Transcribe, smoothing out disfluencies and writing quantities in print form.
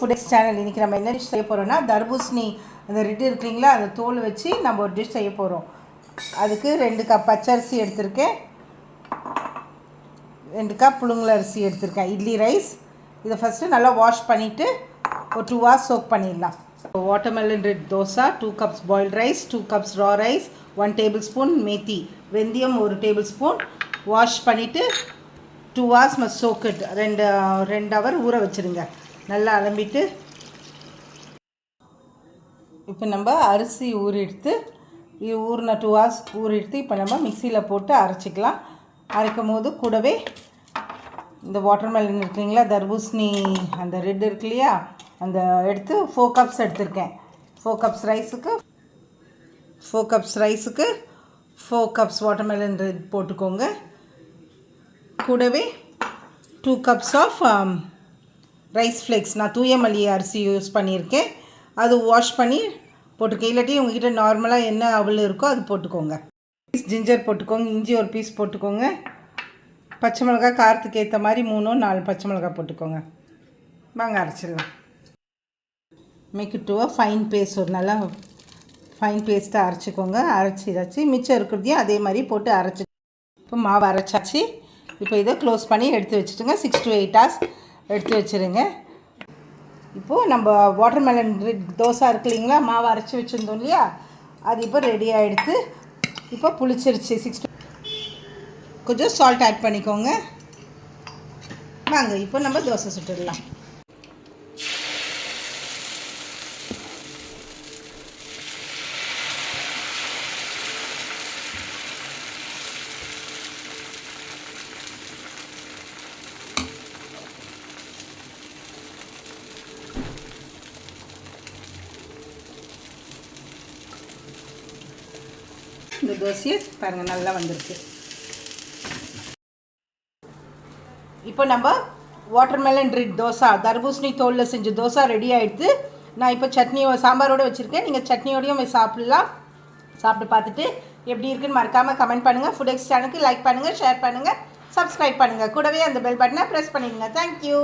Food X channel. இன்றைக்கி நம்ம என்ன டிஷ் செய்ய போகிறோம்னா தர்பூசணி அந்த ரெட்டு இருக்குங்களா அந்த தோல் வச்சு நம்ம ஒரு டிஷ் செய்ய போகிறோம். அதுக்கு 2 கப் பச்சரிசி எடுத்திருக்கேன், 2 கப் புழுங்கல் அரிசி எடுத்திருக்கேன், இட்லி ரைஸ். இதை ஃபஸ்ட்டு நல்லா வாஷ் பண்ணிவிட்டு ஒரு 2 hours சோக் பண்ணிடலாம். Watermelon red dosa, 2 cups boiled rice, 2 cups raw rice, 1 tablespoon methi, வெந்தயம் 1 tablespoon. வாஷ் பண்ணிவிட்டு 2 hours must soak it. 2 hour ஊற வச்சுருங்க. நல்லா அலம்பிட்டு இப்போ நம்ம அரிசி ஊறிடுத்து ஊறின 2 hours ஊறிடுத்து இப்போ நம்ம மிக்சியில் போட்டு அரைச்சிக்கலாம். அரைக்கும் போது கூடவே இந்த வாட்டர்மெலன் இருக்குங்களா தர்பூசணி அந்த ரெட் இருக்கு இல்லையா அந்த எடுத்து 4 cups எடுத்திருக்கேன். 4 cups ரைஸுக்கு 4 cups வாட்டர்மெலன் ரெட் போட்டுக்கோங்க. கூடவே 2 cups ஆஃப் ரைஸ் ஃப்ளேக்ஸ், நான் தூய மல்லி அரிசி யூஸ் பண்ணியிருக்கேன், அது வாஷ் பண்ணி போட்டுக்கேன். இல்லாட்டி உங்கள்கிட்ட நார்மலாக என்ன அவல் இருக்கோ அது போட்டுக்கோங்க. பீஸ் ஜிஞ்சர் போட்டுக்கோங்க, இஞ்சி ஒரு பீஸ் போட்டுக்கோங்க, பச்சை மிளகாய் காரத்துக்கு ஏற்ற மாதிரி 3-4 பச்சை மிளகாய் போட்டுக்கோங்க. வாங்க அரைச்சிடலாம். Make it to a fine paste, ஒரு நல்லா ஃபைன் பேஸ்ட்டாக அரைச்சிக்கோங்க. அரைச்சி மிச்சம் இருக்கிறதையும் அதே மாதிரி போட்டு அரைச்சி இப்போ மாவு அரைச்சாச்சு. இப்போ இதை க்ளோஸ் பண்ணி எடுத்து வச்சுட்டுங்க. 6 to 8 hours எடுத்து வச்சுருங்க. இப்போது நம்ம வாட்டர்மெலன் தோசை இருக்கு இல்லைங்களா, மாவு அரைச்சி வச்சுருந்தோம் இல்லையா, அது இப்போ ரெடி ஆகிடுத்து. இப்போ புளிச்சிருச்சு. 6 கொஞ்சம் சால்ட் ஆட் பண்ணிக்கோங்க. வாங்க இப்போ நம்ம தோசை சுட்டுடலாம். இந்த தோசையை பாருங்கள் நல்லா வந்திருக்கு. இப்போ நம்ம வாட்டர்மெலன் ரெட் தோசை தர்பூசணி தோலில் செஞ்ச தோசை ரெடி ஆகிடுது. நான் இப்போ சட்னி சாம்பாரோடு வச்சுருக்கேன். நீங்கள் சட்னியோடையும் சாப்பிட்லாம். சாப்பிட்டு பார்த்துட்டு எப்படி இருக்குன்னு மறக்காமல் கமெண்ட் பண்ணுங்கள். ஃபுட் எக்ஸ் சேனலுக்கு லைக் பண்ணுங்கள், ஷேர் பண்ணுங்கள், சப்ஸ்கிரைப் பண்ணுங்கள். கூடவே அந்த பெல் பட்டனை ப்ரெஸ் பண்ணிடுங்க. தேங்க்யூ.